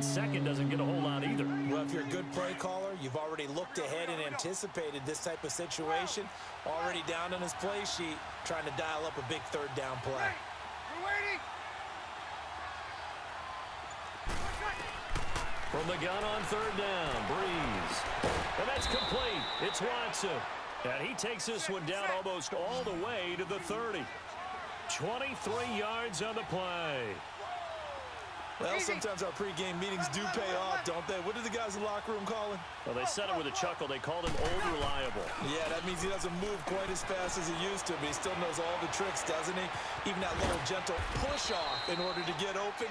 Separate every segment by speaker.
Speaker 1: that second doesn't get a whole lot either.
Speaker 2: Well, if you're a good play caller, you've already looked ahead and anticipated this type of situation. Already down on his play sheet, trying to dial up a big third down play.
Speaker 3: We're waiting.
Speaker 1: From the gun on third down, Breeze. And that's complete. It's Watson. And he takes this one down almost all the way to the 30. 23 yards on the play.
Speaker 2: Well, sometimes our pregame meetings do pay off, don't they? What did the guys in the locker room call him?
Speaker 1: Well, they said it with a chuckle. They called him Old Reliable.
Speaker 2: Yeah, that means he doesn't move quite as fast as he used to, but he still knows all the tricks, doesn't he? Even that little gentle push-off in order to get open.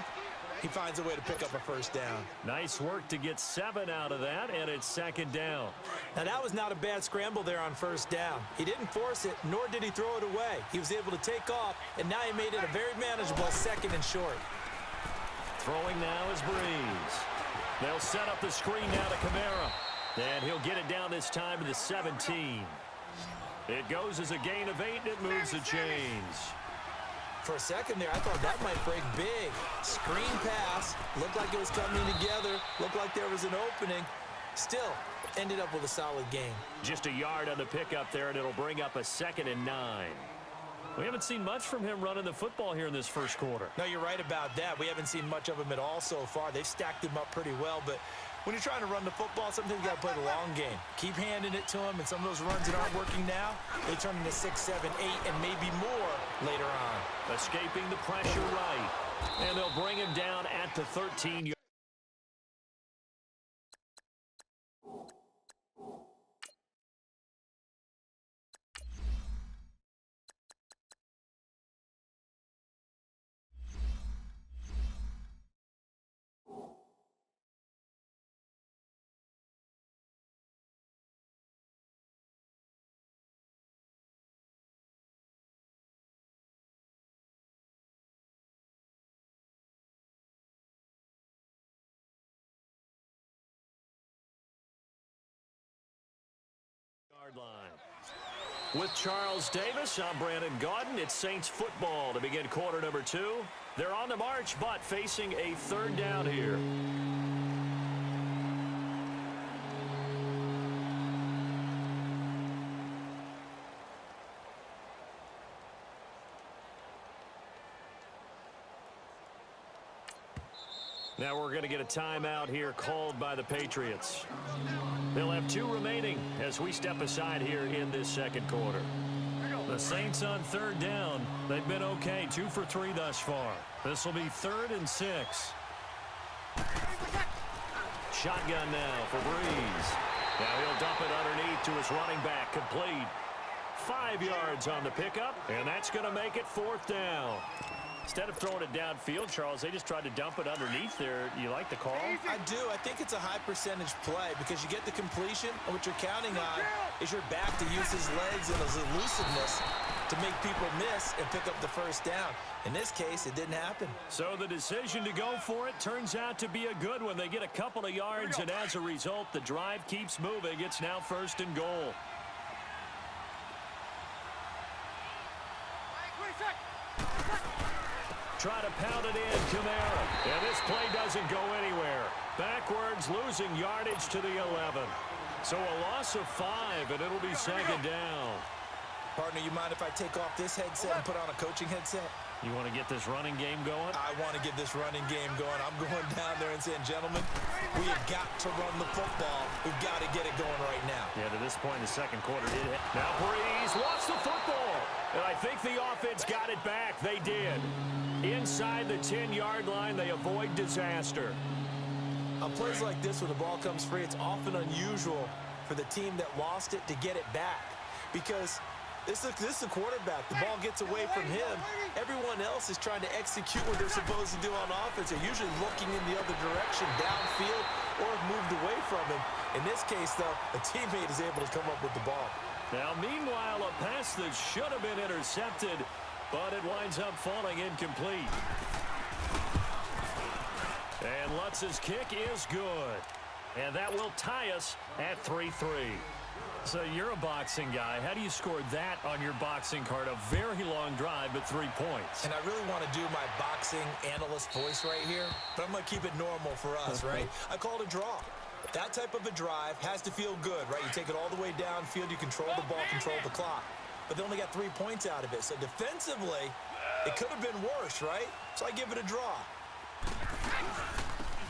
Speaker 2: He finds a way to pick up a first down.
Speaker 1: Nice work to get 7 out of that, and it's second down.
Speaker 2: Now, that was not a bad scramble there on first down. He didn't force it, nor did he throw it away. He was able to take off, and now he made it a very manageable second and short.
Speaker 1: Throwing now is Breeze. They'll set up the screen now to Kamara. And he'll get it down this time to the 17. It goes as a gain of 8, and it moves the chains.
Speaker 2: For a second there, I thought that might break big. Screen pass. Looked like it was coming together. Looked like there was an opening. Still, ended up with a solid gain.
Speaker 1: Just a yard on the pickup there, and it'll bring up a 2nd and 9. We haven't seen much from him running the football here in this first quarter.
Speaker 2: No, you're right about that. We haven't seen much of him at all so far. They've stacked him up pretty well, but when you're trying to run the football, sometimes you got to play the long game. Keep handing it to him, and some of those runs that aren't working now, they turn into 6, 7, 8, and maybe more later on.
Speaker 1: Escaping the pressure right, and they'll bring him down at the 13-yard. Line. With Charles Davis, I'm Brandon Gaudin. It's Saints football to begin quarter number 2. They're on the march, but facing a third down here. Now we're going to get a timeout here called by the Patriots. They'll have 2 remaining as we step aside here in this second quarter. The Saints on third down. They've been okay, 2 for 3 thus far. This will be 3rd and 6. Shotgun now for Breeze. Now he'll dump it underneath to his running back, complete. 5 yards on the pickup, and that's going to make it 4th down. Instead of throwing it downfield, Charles, they just tried to dump it underneath there. You like the call?
Speaker 2: I do. I think it's a high percentage play because you get the completion, and what you're counting on is your back to use his legs and his elusiveness to make people miss and pick up the first down. In this case, it didn't happen.
Speaker 1: So the decision to go for it turns out to be a good one. They get a couple of yards, and as a result, the drive keeps moving. It's now 1st and goal. Try to pound it in, Kamara. And this play doesn't go anywhere. Backwards, losing yardage to the 11. So a loss of 5, and it'll be 2nd down.
Speaker 2: Partner, you mind if I take off this headset and put on a coaching headset?
Speaker 1: You want to get this running game going?
Speaker 2: I want to get this running game going. I'm going down there and saying, gentlemen, we have got to run the football. We've got to get it going right now.
Speaker 1: Yeah, to this point in the second quarter, it hit. Now Breeze lost the football. And I think the offense got it back. They did. Inside the 10-yard line, they avoid disaster.
Speaker 2: On plays like this, when the ball comes free, it's often unusual for the team that lost it to get it back. Because this is a quarterback. The ball gets away from him. Everyone else is trying to execute what they're supposed to do on offense. They're usually looking in the other direction, downfield, or have moved away from him. In this case, though, a teammate is able to come up with the ball.
Speaker 1: Now, meanwhile, a pass that should have been intercepted, but it winds up falling incomplete. And Lutz's kick is good. And that will tie us at 3-3. So you're a boxing guy. How do you score that on your boxing card? A very long drive, but 3 points.
Speaker 2: And I really want to do my boxing analyst voice right here, but I'm going to keep it normal for us, right? I call it a draw. That type of a drive has to feel good, right? You take it all the way downfield, you control the ball, control the clock. But they only got 3 points out of it. So defensively, it could have been worse, right? So I give it a draw.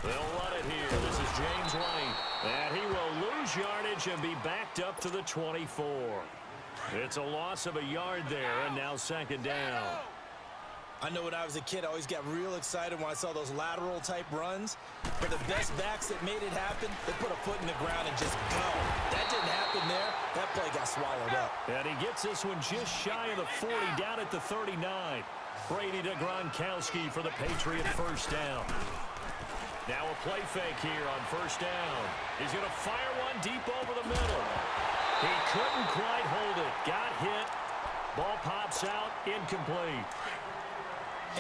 Speaker 1: They'll run it here. This is James White. And he will lose yardage and be backed up to the 24. It's a loss of a yard there, and now second down.
Speaker 2: I know when I was a kid, I always got real excited when I saw those lateral-type runs. But the best backs that made it happen, they put a foot in the ground and just go. That didn't happen there. That play got swallowed up.
Speaker 1: And he gets this one just shy of the 40, down at the 39. Brady to Gronkowski for the Patriot first down. Now a play fake here on first down. He's going to fire one deep over the middle. He couldn't quite hold it. Got hit. Ball pops out. Incomplete.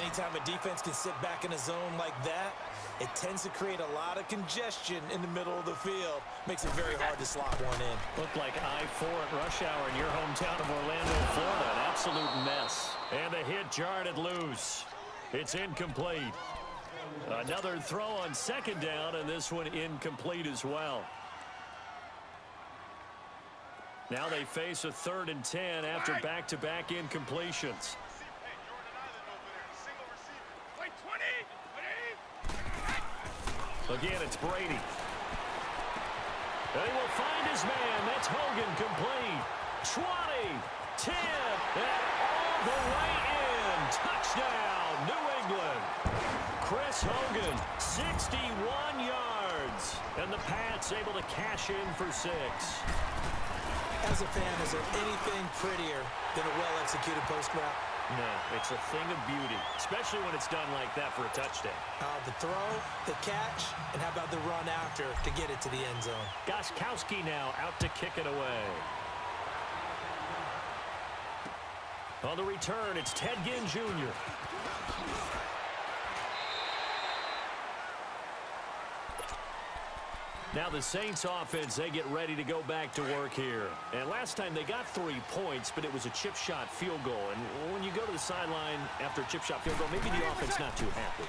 Speaker 2: Anytime a defense can sit back in a zone like that, it tends to create a lot of congestion in the middle of the field. Makes it very hard to slot one in.
Speaker 1: Looked like I-4 at rush hour in your hometown of Orlando, Florida. An absolute mess. And the hit jarred it loose. It's incomplete. Another throw on second down, and this one incomplete as well. Now they face a 3rd and 10 after back-to-back incompletions. Again, it's Brady. They will find his man. That's Hogan complete. 20, 10, and all the way in. Touchdown, New England. Chris Hogan, 61 yards. And the Pats able to cash in for 6.
Speaker 2: As a fan, is there anything prettier than a well-executed post route?
Speaker 1: No, it's a thing of beauty, especially when it's done like that for a touchdown.
Speaker 2: The throw, the catch, and how about the run after to get it to the end zone?
Speaker 1: Gronkowski now out to kick it away. On the return, it's Ted Ginn Jr. Now the Saints offense, they get ready to go back to work here. And last time they got 3 points, but it was a chip shot field goal. And when you go to the sideline after a chip shot field goal, maybe the offense not too happy.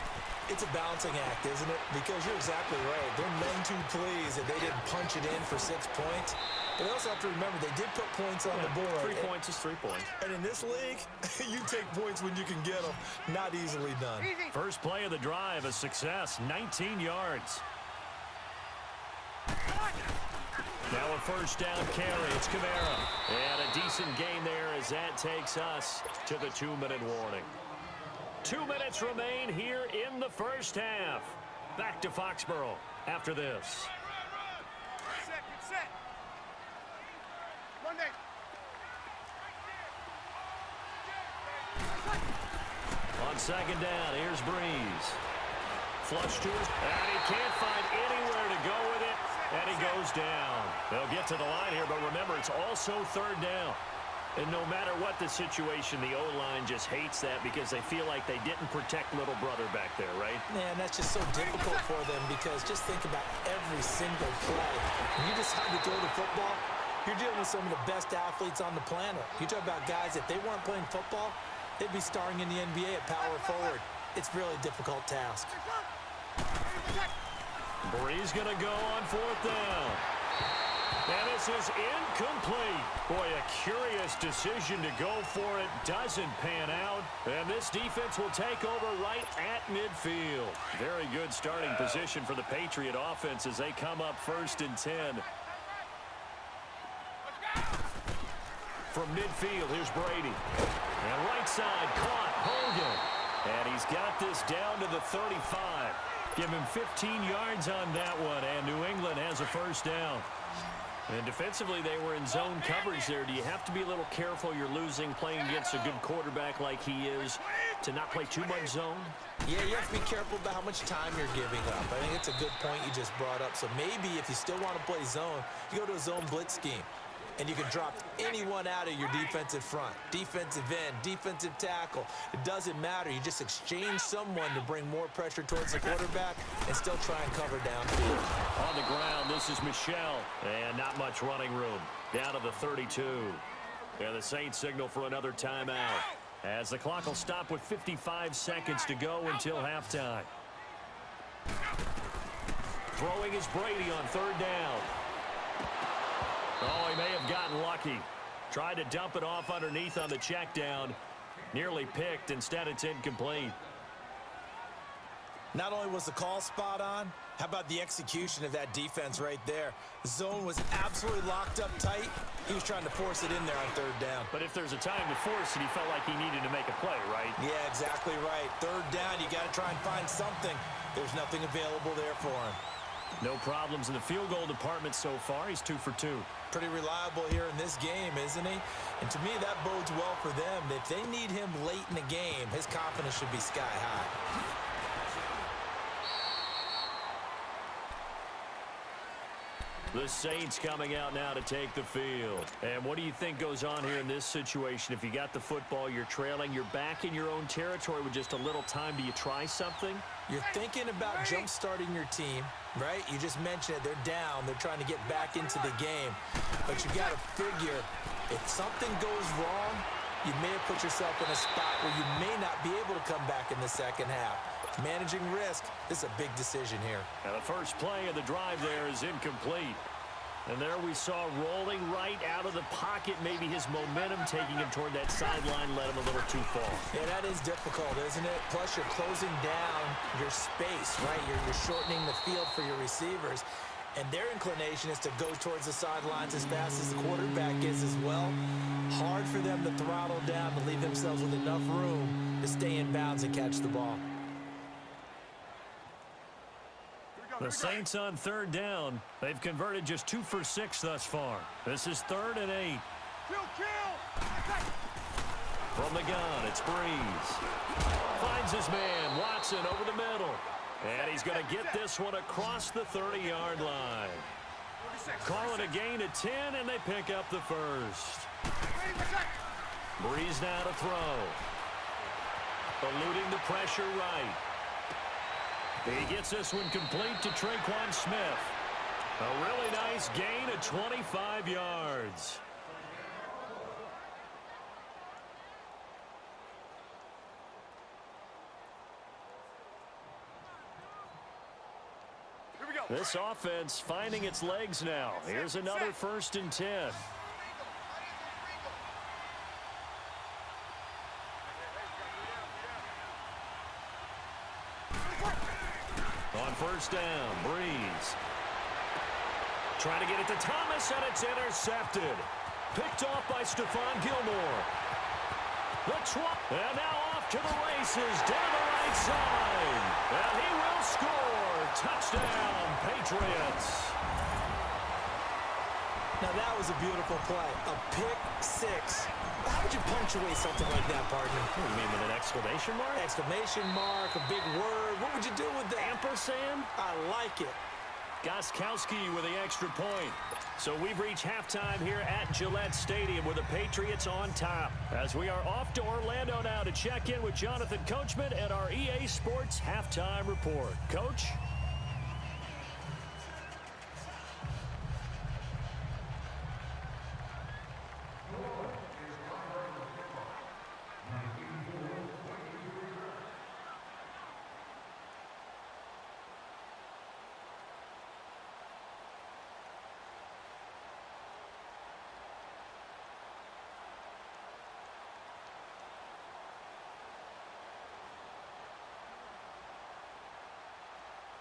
Speaker 2: It's a balancing act, isn't it? Because you're exactly right. They're none too pleased that they didn't punch it in for 6 points. But they also have to remember they did put points on the board.
Speaker 1: 3 points is 3 points.
Speaker 2: And in this league, you take points when you can get them. Not easily done.
Speaker 1: First play of the drive, a success, 19 yards. Now a first down carry. It's Kamara. And a decent gain there as that takes us to the 2-minute warning. 2 minutes remain here in the first half. Back to Foxborough after this.
Speaker 3: Get set. Monday.
Speaker 1: On second down, here's Breeze. Flush to his, and he can't find anywhere to go with it, and he goes down. They'll get to the line here, but remember, it's also 3rd down. And no matter what the situation, the O-line just hates that because they feel like they didn't protect little brother back there, right?
Speaker 2: Man, that's just so difficult for them because just think about every single play. When you decide to throw the football, you're dealing with some of the best athletes on the planet. You talk about guys, if they weren't playing football, they'd be starring in the NBA at power forward. It's really a difficult task.
Speaker 1: Breeze going to go on 4th down. And this is incomplete. Boy, a curious decision to go for it. Doesn't pan out. And this defense will take over right at midfield. Very good starting position for the Patriot offense as they come up 1st and 10. From midfield, here's Brady. And right side, caught Hogan. And he's got this down to the 35. Give him 15 yards on that one, and New England has a first down. And defensively, they were in zone coverage there. Do you have to be a little careful? You're losing, playing against a good quarterback like he is, to not play too much zone?
Speaker 2: Yeah, you have to be careful about how much time you're giving up. I think it's a good point you just brought up. So maybe if you still want to play zone, you go to a zone blitz scheme. and you can drop anyone out of your defensive front. Defensive end, defensive tackle. It doesn't matter. You just exchange someone to bring more pressure towards the quarterback and still try and cover downfield.
Speaker 1: On the ground, this is Michel. And not much running room. Down to the 32. And the Saints signal for another timeout, as the clock will stop with 55 seconds to go until halftime. Throwing is Brady on third down. Oh, he may have gotten lucky. Tried to dump it off underneath on the check down. Nearly picked. Instead, it's incomplete.
Speaker 2: Not only was the call spot on, how about the execution of that defense right there? The zone was absolutely locked up tight. He was trying to force it in there on third down.
Speaker 1: But if there's a time to force it, he felt like he needed to make a play, right?
Speaker 2: Yeah, exactly right. Third down, you got to try and find something. There's nothing available there for him.
Speaker 1: No problems in the field goal department so far. He's 2 for 2.
Speaker 2: Pretty reliable here in this game, isn't he? And to me, that bodes well for them. If they need him late in the game, his confidence should be sky high.
Speaker 1: The Saints coming out now to take the field. And what do you think goes on here in this situation? If you got the football, you're trailing, you're back in your own territory with just a little time. Do you try something?
Speaker 2: You're thinking about jump-starting your team, right? You just mentioned it. They're down. They're trying to get back into the game. But you got to figure, if something goes wrong, you may have put yourself in a spot where you may not be able to come back in the second half. Managing risk, this is a big decision here.
Speaker 1: And the first play of the drive there is incomplete. And there we saw rolling right out of the pocket. Maybe his momentum taking him toward that sideline led him a little too far.
Speaker 2: Yeah, that is difficult, isn't it? Plus, you're closing down your space, right? You're shortening the field for your receivers. And their inclination is to go towards the sidelines as fast as the quarterback is as well. Hard for them to throttle down to leave themselves with enough room to stay in bounds and catch the ball.
Speaker 1: The Saints on third down. They've converted just 2 for 6 thus far. This is 3rd and 8.
Speaker 3: Kill.
Speaker 1: From the gun, it's Breeze. Finds his man, Watson, over the middle. And he's going to get this one across the 30-yard line. Calling a gain of 10, and they pick up the first. Breeze now to throw. Eluding the pressure right. He gets this one complete to Traquan Smith. A really nice gain of 25 yards. This offense finding its legs now. Here's another 1st and 10. On first down, Breeze. Trying to get it to Thomas, and it's intercepted. Picked off by Stephon Gilmore. And now off to the races, down the right side. And he will score. Touchdown, Patriots.
Speaker 2: Now that was a beautiful play. A pick six. How would you punctuate something like that, partner?
Speaker 1: What do you mean, with an exclamation mark?
Speaker 2: Exclamation mark, a big word. What would you do with that?
Speaker 1: Ampersand?
Speaker 2: I like it.
Speaker 1: Gostkowski with the extra point. So we've reached halftime here at Gillette Stadium with the Patriots on top. As we are off to Orlando now to check in with Jonathan Coachman at our EA Sports Halftime Report. Coach?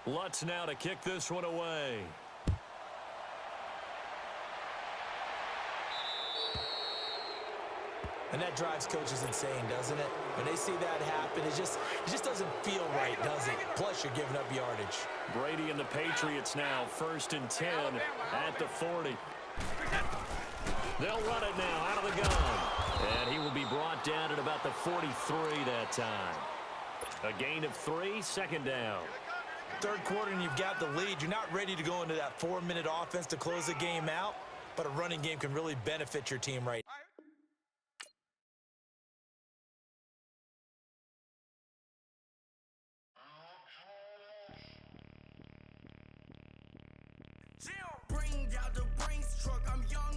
Speaker 1: Lutz now to kick this one away.
Speaker 2: And that drives coaches insane, doesn't it? When they see that happen, it just doesn't feel right, does it? Plus, you're giving up yardage.
Speaker 1: Brady and the Patriots now, 1st and 10 at the 40. They'll run it now out of the gun. And he will be brought down at about the 43 that time. A gain of 3, 2nd down.
Speaker 2: Third quarter and you've got the lead. You're not ready to go into that 4-minute offense to close the game out. but a running game can really benefit your team right now.
Speaker 4: Bring out the Brinks truck, I'm young